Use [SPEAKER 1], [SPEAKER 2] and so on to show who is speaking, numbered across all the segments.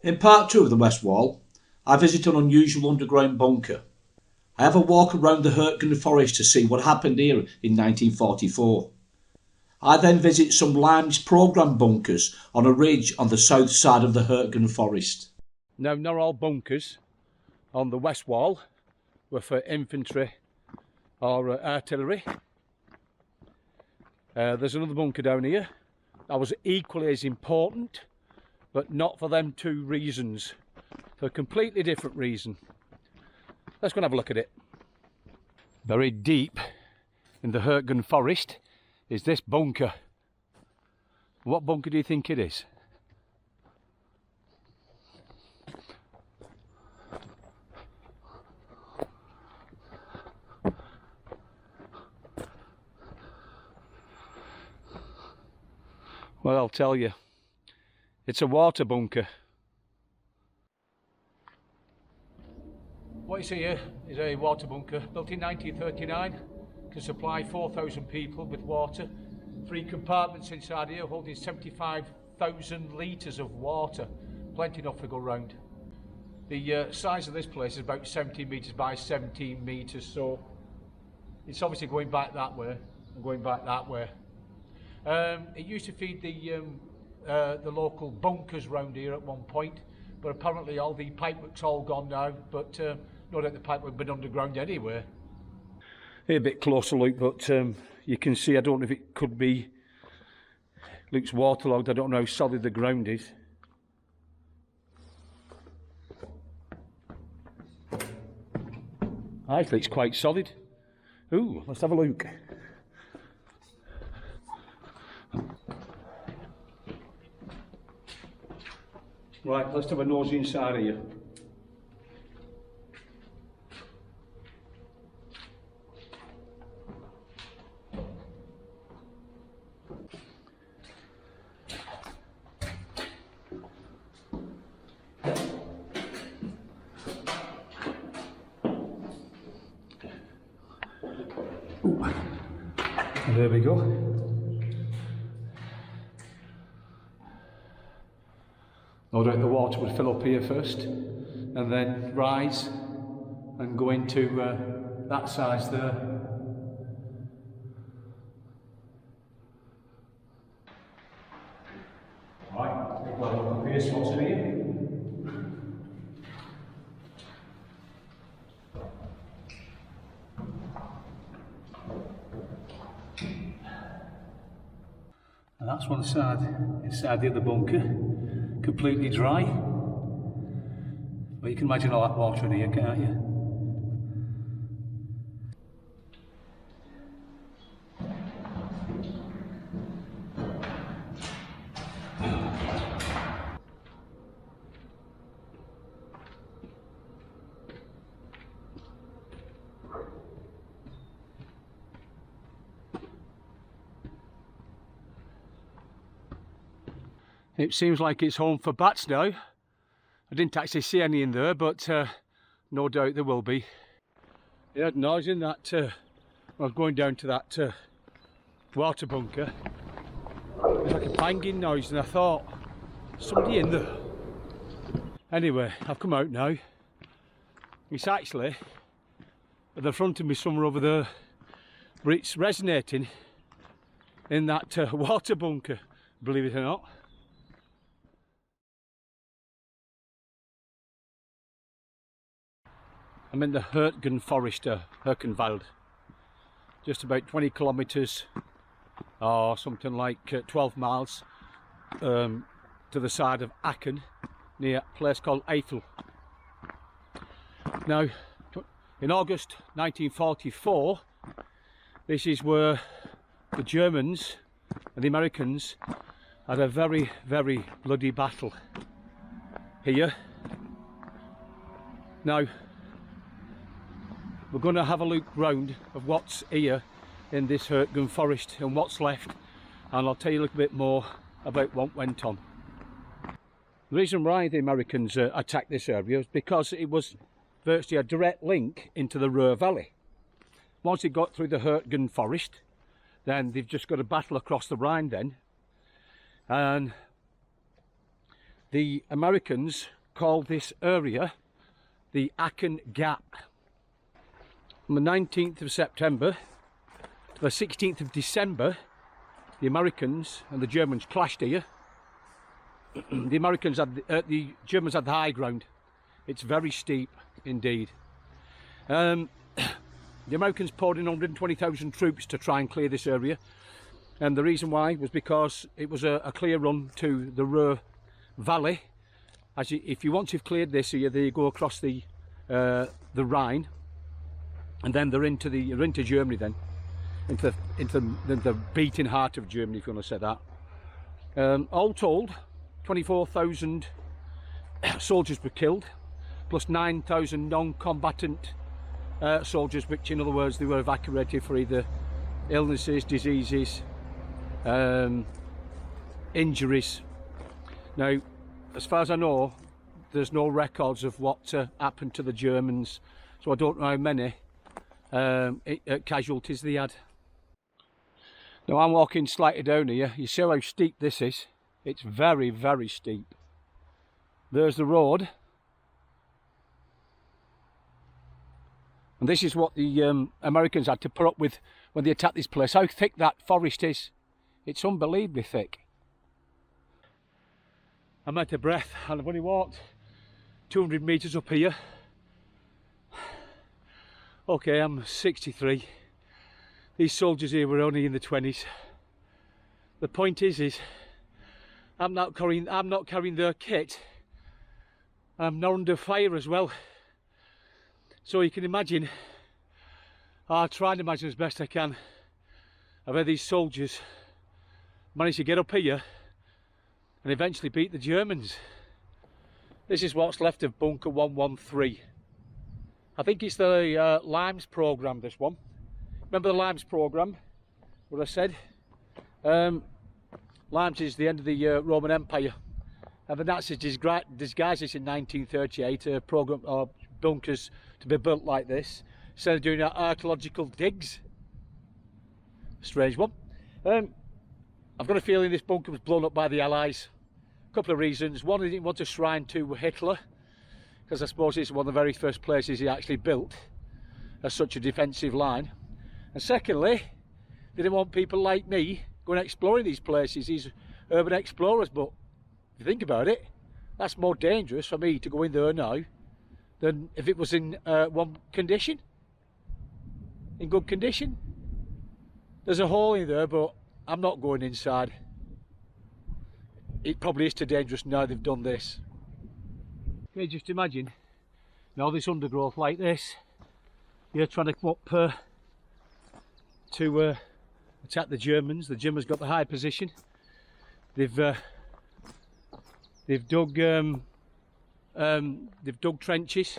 [SPEAKER 1] In part 2 of the Westwall, I visit an unusual underground bunker. I have a walk around the Hurtgen forest to see what happened here in 1944. I then visit some Lime's programme bunkers on a ridge on the south side of the Hurtgen forest.
[SPEAKER 2] Now, not all bunkers on the Westwall were for infantry or artillery. There's another bunker down here that was equally as important, but not for them two reasons, for a completely different reason. Let's go and have a look at it. Buried deep in the Hurtgen forest is this bunker. What bunker do you think it is? Well, I'll tell you. It's a water bunker. What you see here is a water bunker built in 1939, can supply 4,000 people with water. 3 compartments inside here holding 75,000 litres of water, plenty enough to go round. The size of this place is about 17 metres by 17 metres, so it's obviously going back that way and going back that way. It used to feed the local bunkers round here at one point, but apparently all the pipework's all gone now, but no doubt the pipework been underground anyway. Here a bit closer look, but you can see, I don't know if it could be, looks waterlogged, I don't know how solid the ground is. Actually it's quite solid. Ooh, let's have a look. Right, let's have a nose inside here. And there we go. No doubt the water would fill up here first and then rise and go into that size there. Right, we've got a look up here, so what's in here? And that's one side, inside the other bunker, completely dry. Well, you can imagine all that water in here, can't you? It seems like it's home for bats now. I didn't actually see any in there, but no doubt there will be. I heard noise in that, I was going down to that water bunker. It was like a banging noise and I thought, somebody in there. Anyway, I've come out now. It's actually at the front of me somewhere over there, but it's resonating in that water bunker, believe it or not. I'm in the Hurtgen forest, Hurtgenwald, just about 20 kilometres or something like 12 miles to the side of Aachen, near a place called Eiffel. Now, in August 1944, this is where the Germans and the Americans had a very, very bloody battle here. Now, we're going to have a look round of what's here in this Hurtgen forest and what's left, and I'll tell you a little bit more about what went on. The reason why the Americans attacked this area was because it was virtually a direct link into the Ruhr Valley. Once it got through the Hurtgen forest, then they've just got to battle across the Rhine then, and The Americans called this area the Aachen Gap. On the 19th of September to the 16th of December, the Americans and the Germans clashed here. The Germans had the high ground. It's very steep indeed. The Americans poured in 120,000 troops to try and clear this area, and the reason why was because it was a clear run to the Ruhr Valley. If you want to have cleared this area, you go across the Rhine, and then you're into Germany, then into the beating heart of Germany, if you want to say that. All told, 24,000 soldiers were killed, plus 9,000 non-combatant soldiers, which in other words they were evacuated for either illnesses, diseases, injuries. Now, as far as I know, there's no records of what happened to the Germans, so I don't know how many casualties they had. Now I'm walking slightly down here. You see how steep this is? It's very, very steep. There's the road. And this is what the Americans had to put up with when they attacked this place. How thick that forest is. It's unbelievably thick. I'm out of breath and I've only walked 200 metres up here. Okay, I'm 63. These soldiers here were only in the 20s. The point is I'm not carrying their kit. I'm not under fire as well. So you can imagine, I'll try and imagine as best I can, of how these soldiers managed to get up here and eventually beat the Germans. This is what's left of Bunker 113. I think it's the Limes programme, this one. Remember the Limes programme? What I said? Limes is the end of the Roman Empire. And the Nazis disguised this in 1938, a programme of bunkers to be built like this, instead of doing archaeological digs. Strange one. I've got a feeling this bunker was blown up by the Allies. A couple of reasons. One, they didn't want a shrine to Hitler, because I suppose it's one of the very first places he actually built as such a defensive line. And secondly, they didn't want people like me going exploring these places, these urban explorers. But if you think about it, that's more dangerous for me to go in there now than if it was in one condition, in good condition. There's a hole in there, but I'm not going inside. It probably is too dangerous now they've done this. Okay, just imagine now this undergrowth like this. You're trying to come up to attack the Germans. The Germans got the high position. They've dug trenches.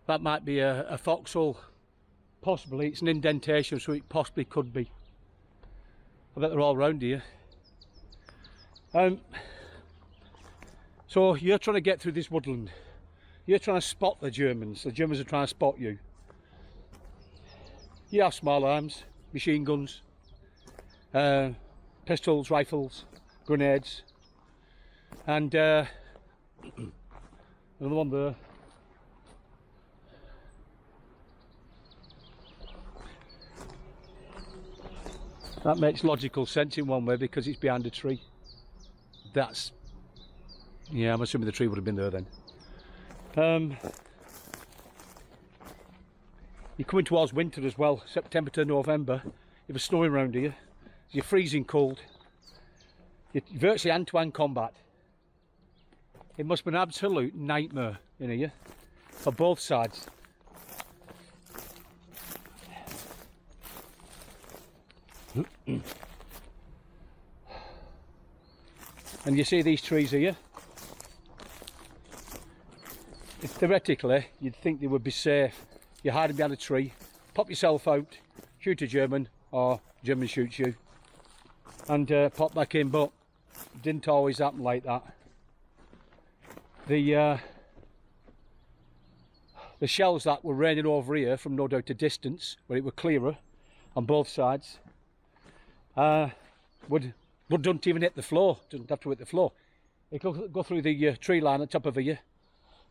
[SPEAKER 2] That might be a foxhole. Possibly it's an indentation, so it possibly could be. I bet they're all round here. So you're trying to get through this woodland. You're trying to spot the Germans. The Germans are trying to spot you. You have small arms, machine guns, pistols, rifles, grenades, and another one there. That makes logical sense in one way because it's behind a tree. That's, yeah, I'm assuming the tree would have been there then. You're coming towards winter as well, September to November. It was snowing around here. You're freezing cold. You're virtually hand-to-hand combat. It must be an absolute nightmare in here for both sides. And you see these trees here. Theoretically, you'd think they would be safe. You're hiding behind a tree, pop yourself out, shoot a German, or German shoots you, and pop back in. But it didn't always happen like that. The shells that were raining over here from no doubt a distance, where it were clearer on both sides, would but don't even hit the floor, doesn't have to hit the floor. It'll go through the tree line at the top of here,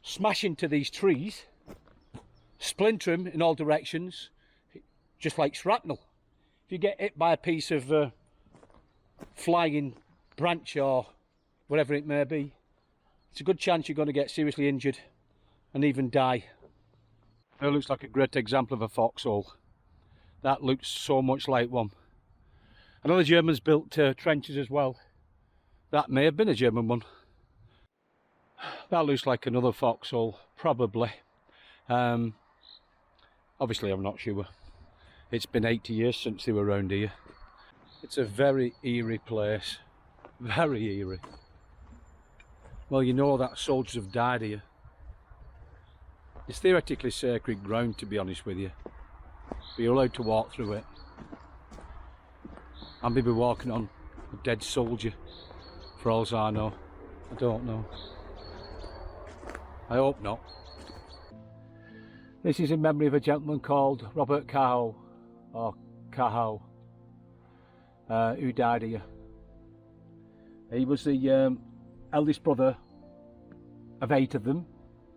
[SPEAKER 2] smash into these trees, splinter them in all directions, just like shrapnel. If you get hit by a piece of flying branch or whatever it may be, it's a good chance you're going to get seriously injured and even die. It looks like a great example of a foxhole. That looks so much like one. I know the Germans built trenches as well. That may have been a German one. That looks like another foxhole, probably. Obviously I'm not sure. It's been 80 years since they were around here. It's a very eerie place. Very eerie. Well, you know that soldiers have died here. It's theoretically sacred ground, to be honest with you. But you're allowed to walk through it. I may be walking on a dead soldier, for all I know. I don't know. I hope not. This is in memory of a gentleman called Robert Cahoe, or Cahoe, who died here. He was the eldest brother of 8 of them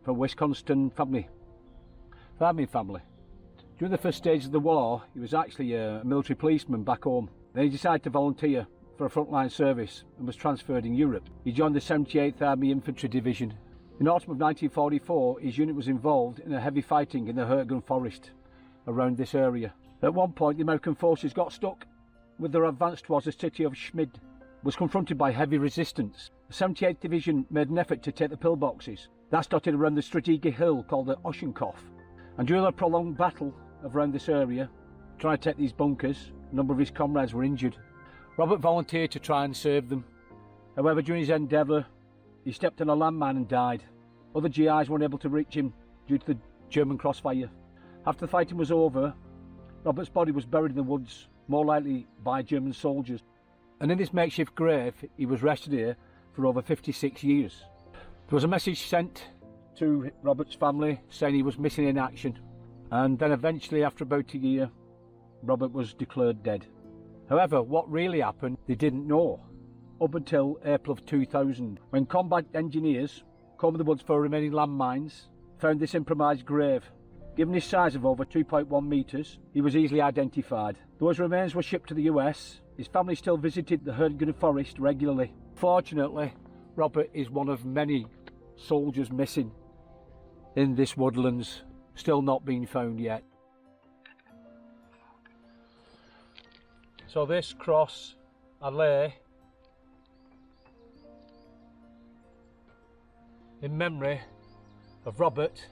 [SPEAKER 2] from Wisconsin farming family. During the first stage of the war, he was actually a military policeman back home. Then he decided to volunteer for a frontline service and was transferred in Europe. He joined the 78th Army Infantry Division. In autumn of 1944, his unit was involved in a heavy fighting in the Hurtgen forest around this area. At one point, the American forces got stuck with their advance towards the city of Schmid, was confronted by heavy resistance. The 78th Division made an effort to take the pillboxes. That started around the strategic hill called the Oschenkopf. And during a prolonged battle around this area, trying to take these bunkers, a number of his comrades were injured. Robert volunteered to try and save them. However, during his endeavour, he stepped on a landmine and died. Other GIs weren't able to reach him due to the German crossfire. After the fighting was over, Robert's body was buried in the woods, more likely by German soldiers. And in this makeshift grave, he was rested here for over 56 years. There was a message sent to Robert's family saying he was missing in action. And then eventually, after about a year, Robert was declared dead. However, what really happened, they didn't know, up until April of 2000, when combat engineers combed the woods for remaining landmines, found this improvised grave. Given his size of over 2.1 metres, he was easily identified. Though his remains were shipped to the US, his family still visited the Hurtgen forest regularly. Fortunately, Robert is one of many soldiers missing in this woodlands, still not being found yet. So this cross I lay in memory of Robert.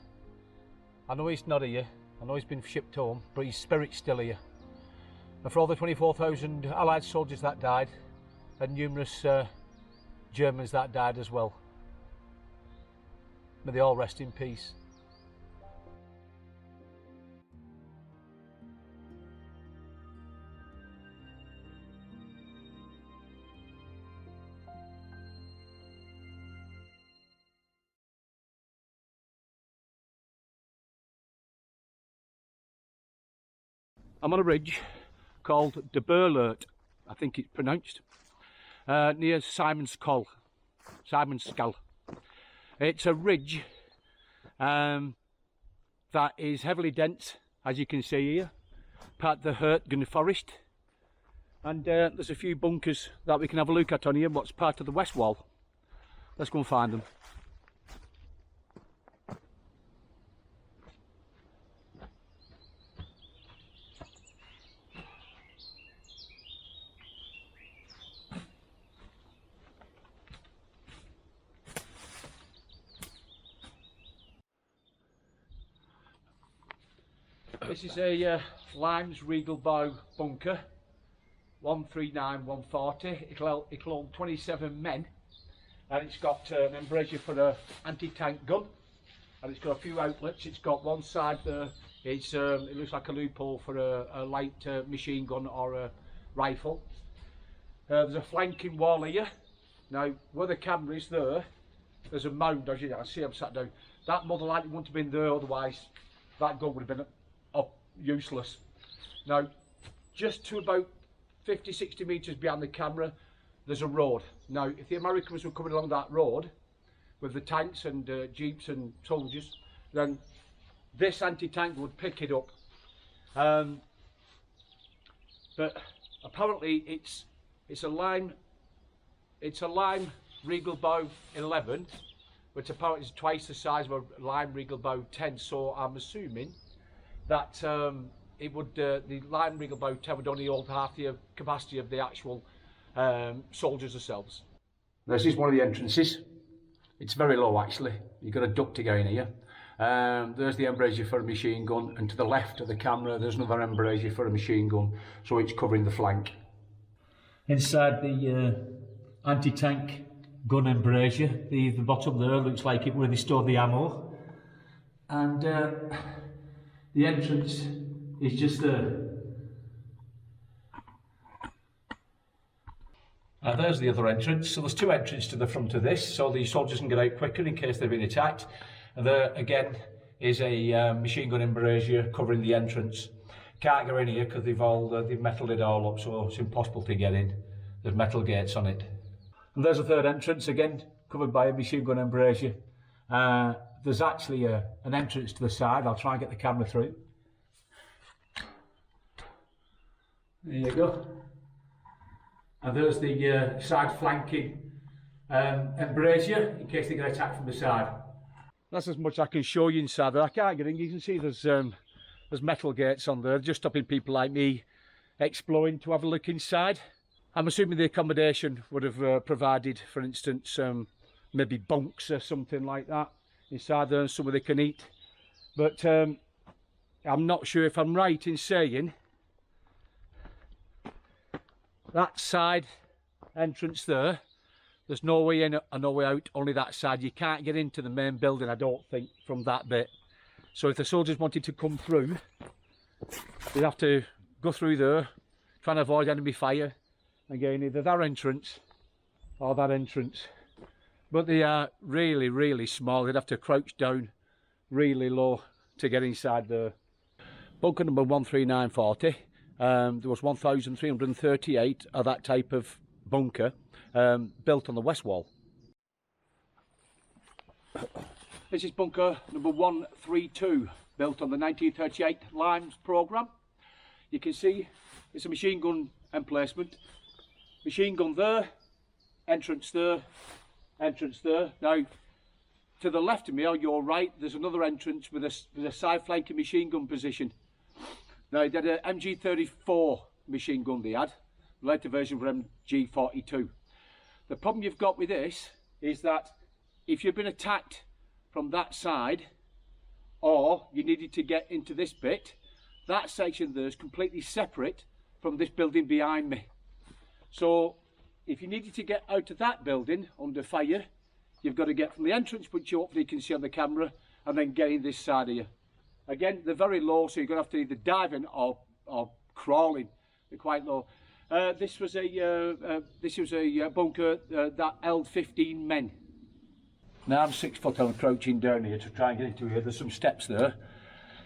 [SPEAKER 2] I know he's not here, I know he's been shipped home, but his spirit's still here. And for all the 24,000 Allied soldiers that died, and numerous Germans that died as well, may they all rest in peace. I'm on a ridge called De Berlert, I think it's pronounced, near Simon's Skull. It's a ridge that is heavily dense, as you can see here, part of the Hurtgen forest, and there's a few bunkers that we can have a look at on here, what's part of the Westwall. Let's go and find them. This is a Limes Regalbow bunker, 139-140. It'll hold 27 men, and it's got an embrasure for an anti-tank gun, and it's got a few outlets. It's got one side there, it looks like a loophole for a light machine gun or a rifle. There's a flanking wall here. Now, where the camera is there, there's a mound, as you can see. I'm sat down. That more than likely wouldn't have been there, otherwise that gun would have been useless. Now, just to about 50-60 metres behind the camera, there's a road. Now, if the Americans were coming along that road with the tanks and jeeps and soldiers, then this anti-tank would pick it up. But apparently it's a Lime Regalbow 11, which apparently is twice the size of a Lime Regalbow 10. So I'm assuming that the Lime Regalbow 10 would only hold half the capacity of the actual soldiers themselves. This is one of the entrances. It's very low actually. You've got a duct to go in here. There's the embrasure for a machine gun, and to the left of the camera there's another embrasure for a machine gun, so it's covering the flank. Inside the anti-tank gun embrasure, the bottom there looks like it where they store the ammo, and the entrance is just there. There's the other entrance. So there's two entrances to the front of this, so the soldiers can get out quicker in case they've been attacked. And there again is a machine gun embrasure covering the entrance. Can't go in here because they've metalled it all up, so it's impossible to get in. There's metal gates on it. And there's a third entrance, again covered by a machine gun embrasure. There's actually an entrance to the side. I'll try and get the camera through. There you go. And there's the side flanking embrasure in case they get attacked from the side. That's as much I can show you inside there. I can't get in. You can see there's metal gates on there, just stopping people like me exploring to have a look inside. I'm assuming the accommodation would have provided, for instance, maybe bunks or something like that inside there, and somewhere they can eat. But I'm not sure if I'm right in saying that side entrance there's no way in and no way out, only that side. You can't get into the main building, I don't think, from that bit. So if the soldiers wanted to come through, they'd have to go through there, trying to avoid enemy fire, and get in either that entrance or that entrance. But they are really, really small. They'd have to crouch down really low to get inside there. Bunker number 13940. There was 1,338 of that type of bunker built on the Westwall. This is bunker number 132, built on the 1938 Limes programme. You can see it's a machine gun emplacement. Machine gun there, entrance there, entrance there. Now, to the left of me, or your right, there's another entrance with a side flanking machine gun position. Now, they had an MG34 machine gun they had, the later version for MG42. The problem you've got with this is that if you've been attacked from that side, or you needed to get into this bit, that section there is completely separate from this building behind me. So, if you needed to get out of that building under fire, you've got to get from the entrance, which you hopefully can see on the camera, and then get in this side here. Again, they're very low, so you're going to have to either dive in or crawling. They're quite low. This was a bunker that held 15 men. Now I'm 6 foot, I'm crouching down here to try and get into here. There's some steps there.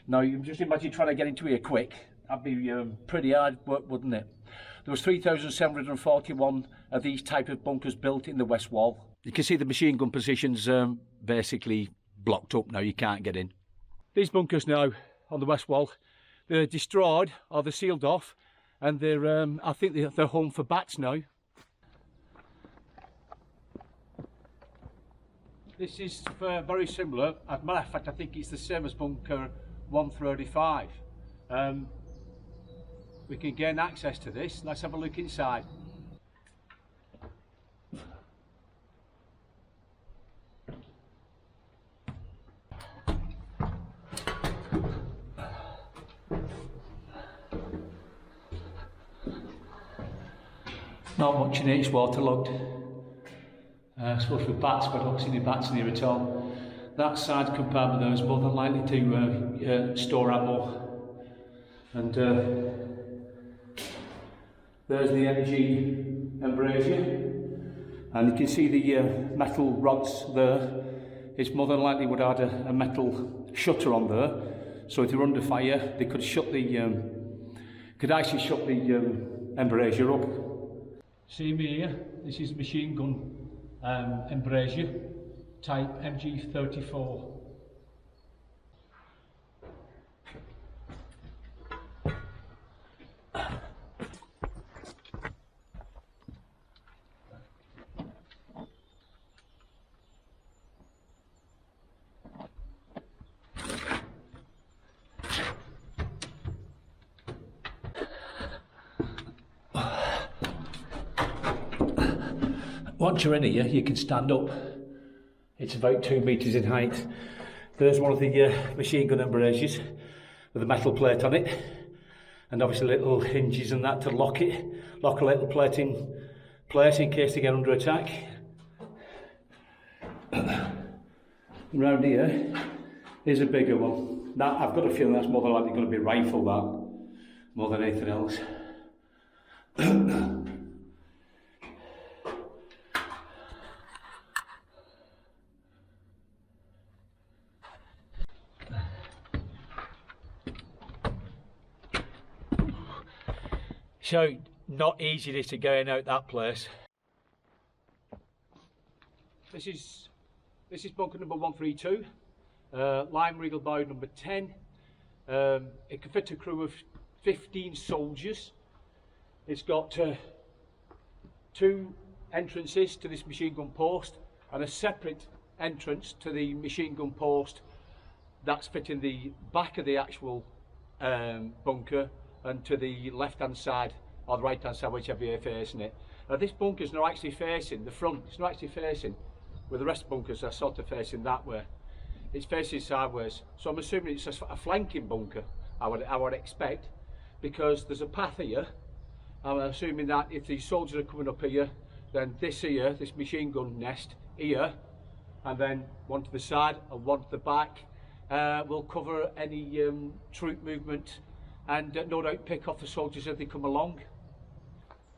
[SPEAKER 2] Now you can just imagine trying to get into here quick. That'd be pretty hard work, wouldn't it? There was 3,741 of these type of bunkers built in the Westwall. You can see the machine gun positions basically blocked up now. You can't get in. These bunkers now on the Westwall, they're destroyed or they're sealed off, and they're I think they're home for bats now. This is very similar. As a matter of fact, I think it's the same as bunker 135. We can gain access to this. Let's have a look inside. Not much in it, it's waterlogged. I suppose for bats, but I don't see any bats in here at all. That side compartment there is more than likely to store ammo. And there's the energy embrasure. And you can see the metal rods there. It's more than likely would add a metal shutter on there. So if they're under fire, they could shut the, could actually shut the embrasure up. See me here, this is machine gun embrasure, type MG34. Once you're in here, you can stand up. It's about 2 metres in height. There's one of the machine gun embrasures with a metal plate on it, and obviously little hinges and that to lock it, lock a little plate in place in case they get under attack. Around here is a bigger one. That, I've got a feeling that's more than likely going to be rifle, that, more than anything else. So, not easy this to going out that place. This is bunker number 132, Line Regal bow number 10. It can fit a crew of 15 soldiers. It's got 2 entrances to this machine gun post and a separate entrance to the machine gun post that's fitting the back of the actual bunker and to the left hand side or the right hand side, whichever you're facing it. Now this bunker's not actually facing the front, it's not actually facing where the rest of the bunkers are sort of facing that way. It's facing sideways. So I'm assuming it's a flanking bunker, I would expect, because there's a path here. I'm assuming that if these soldiers are coming up here, then this here, this machine gun nest here, and then one to the side and one to the back, will cover any troop movement and no doubt pick off the soldiers as they come along.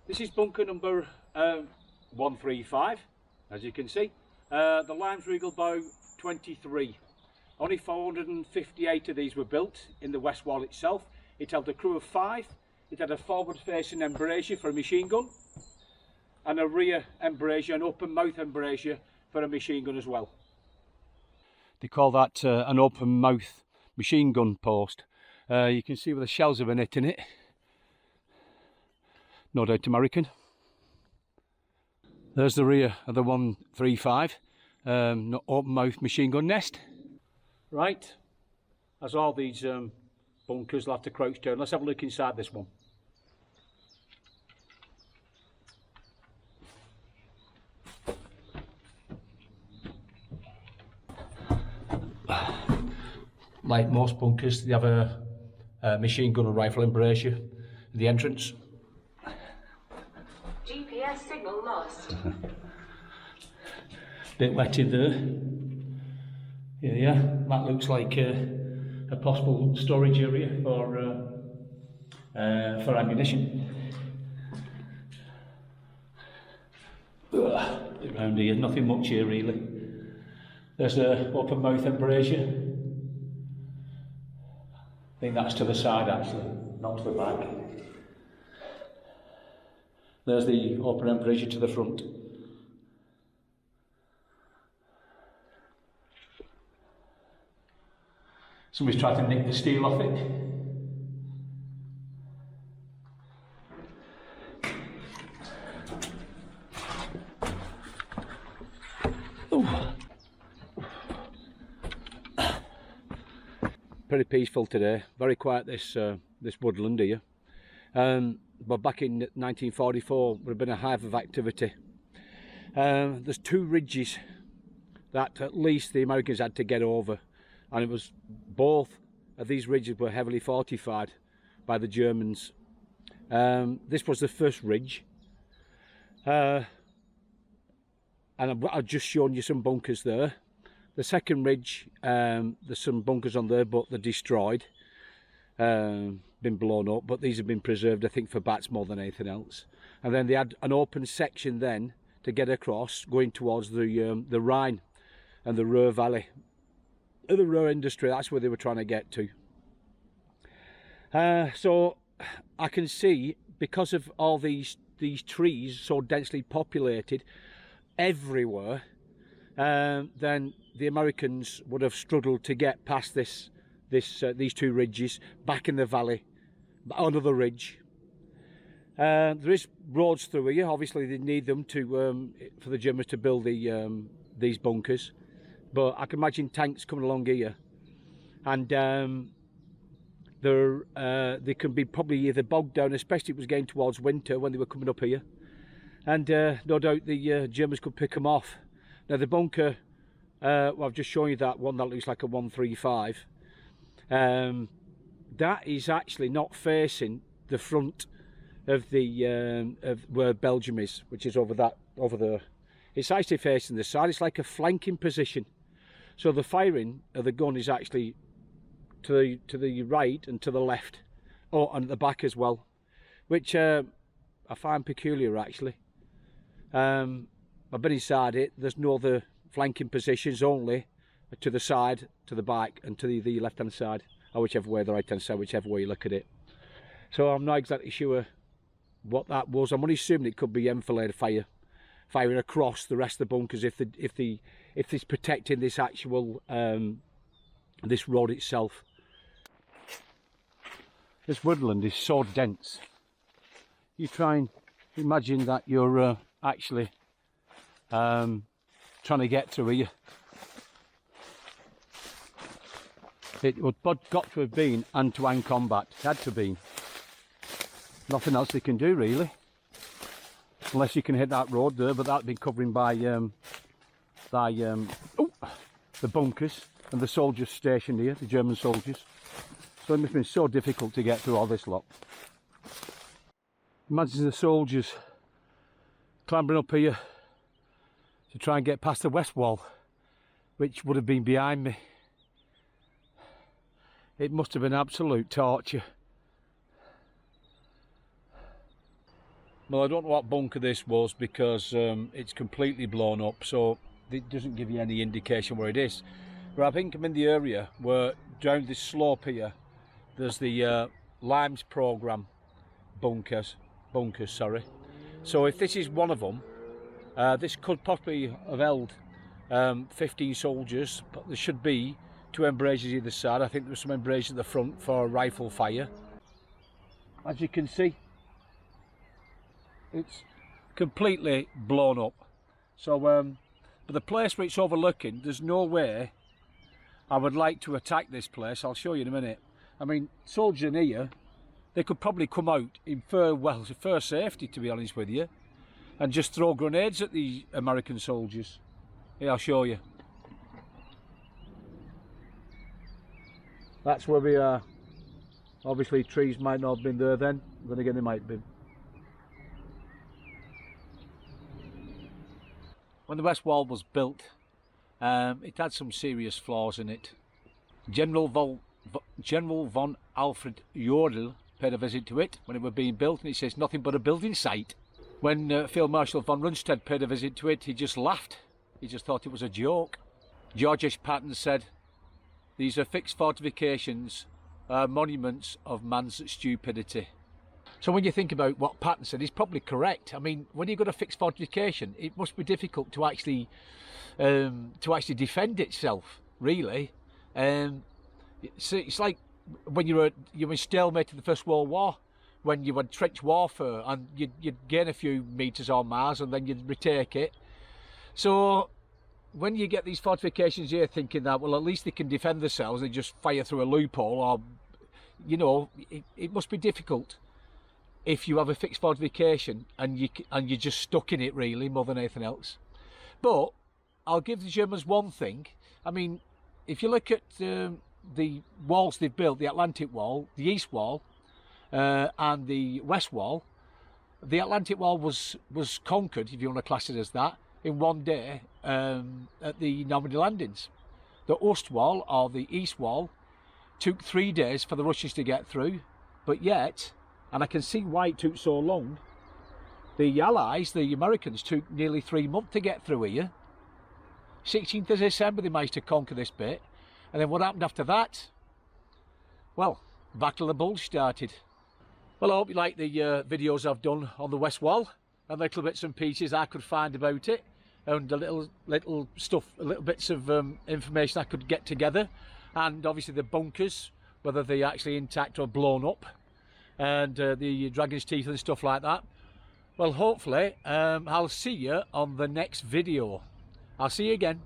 [SPEAKER 2] This is bunker number 135, as you can see. The Limes Regal bow 23. Only 458 of these were built in the Westwall itself. It held a crew of 5. It had a forward facing embrasure for a machine gun and a rear embrasure, an open mouth embrasure for a machine gun as well. They call that an open mouth machine gun post. You can see where the shells have been hitting it. No doubt American. There's the rear of the 135, open mouth machine gun nest. Right, as all these bunkers, will have to crouch down. Let's have a look inside this one. Like most bunkers, they have a machine gun and rifle embrasure at the entrance.
[SPEAKER 3] GPS signal lost.
[SPEAKER 2] Bit wet in there. Yeah, that looks like a possible storage area for ammunition. Around here, nothing much here really. There's an open mouth embrasure. I think that's to the side actually, not to the back. There's the open embrasure to the front. Somebody's tried to nick the steel off it. Pretty peaceful today, very quiet this woodland here. But back in 1944 would have been a hive of activity. There's 2 ridges that at least the Americans had to get over, and it was both of these ridges were heavily fortified by the Germans. This was the first ridge, and I've just shown you some bunkers there. The second ridge, there's some bunkers on there, but they're destroyed, been blown up, but these have been preserved, I think, for bats more than anything else. And then they had an open section then to get across, going towards the Rhine and the Ruhr Valley. The Ruhr industry, that's where they were trying to get to. So I can see, because of all these these trees so densely populated everywhere, then the Americans would have struggled to get past these two ridges back in the valley, another ridge. There is roads through here. Obviously, they need them to for the Germans to build these bunkers. But I can imagine tanks coming along here, and they can be probably either bogged down, especially if it was getting towards winter when they were coming up here. And no doubt the Germans could pick them off. Now the bunker, well, I've just shown you that one that looks like a 135. That is actually not facing the front of the of where Belgium is, which is over there. It's actually facing the side. It's like a flanking position. So the firing of the gun is actually to the right and to the left, and at the back as well, which I find peculiar actually. I've been inside it. There's no other flanking positions, only to the side, to the back, and to the left hand side, or whichever way, the right hand side, whichever way you look at it. So I'm not exactly sure what that was. I'm only assuming it could be enfilade fire, firing across the rest of the bunkers if it's protecting this actual this road itself. This woodland is so dense. You try and imagine that you're actually trying to get through here. It would got to have been hand-to-hand combat. It had to be. Nothing else they can do really, unless you can hit that road there. But that'd be covering by the bunkers and the soldiers stationed here, the German soldiers. So it must have been so difficult to get through all this lot. Imagine the soldiers clambering up here to try and get past the Westwall, which would have been behind me. It must have been absolute torture. Well, I don't know what bunker this was because it's completely blown up, so it doesn't give you any indication where it is. But I think I'm in the area where down this slope here, there's the Limes programme bunkers, sorry. So if this is one of them, this could possibly have held 15 soldiers, but there should be 2 embrasures either side. I think there's some embrasures at the front for rifle fire. As you can see, it's completely blown up. So, but the place where it's overlooking, there's no way I would like to attack this place. I'll show you in a minute. I mean, soldiers in here, they could probably come out in fair safety, to be honest with you, and just throw grenades at the American soldiers. Here, I'll show you. That's where we are. Obviously, trees might not have been there then again, they might be. When the Westwall was built, it had some serious flaws in it. General von Alfred Jodl paid a visit to it when it was being built, and he says nothing but a building site. When Field Marshal von Rundstedt paid a visit to it, he just laughed. He just thought it was a joke. George H. Patton said, "These are fixed fortifications, monuments of man's stupidity." So when you think about what Patton said, he's probably correct. I mean, when you've got a fixed fortification, it must be difficult to actually defend itself, really. It's like when you were in stalemate in the First World War, when you had trench warfare and you'd gain a few metres on Mars and then you'd retake it. So when you get these fortifications here thinking that, well, at least they can defend themselves, they just fire through a loophole, or, you know, it must be difficult if you have a fixed fortification and you're just stuck in it, really, more than anything else. But I'll give the Germans one thing. I mean, if you look at the walls they've built, the Atlantic Wall, the East Wall, and the West Wall, the Atlantic Wall was conquered, if you want to class it as that, in one day at the Normandy landings. The Ostwall, or the East Wall, took 3 days for the Russians to get through, but yet, and I can see why it took so long, the Allies, the Americans, took nearly 3 months to get through here. 16th of December they managed to conquer this bit, and then what happened after that? Well, Battle of the Bulge started. Well, I hope you like the videos I've done on the Westwall and little bits and pieces I could find about it, and the little stuff, little bits of information I could get together, and obviously the bunkers, whether they're actually intact or blown up, and the dragon's teeth and stuff like that. Well, hopefully I'll see you on the next video. I'll see you again.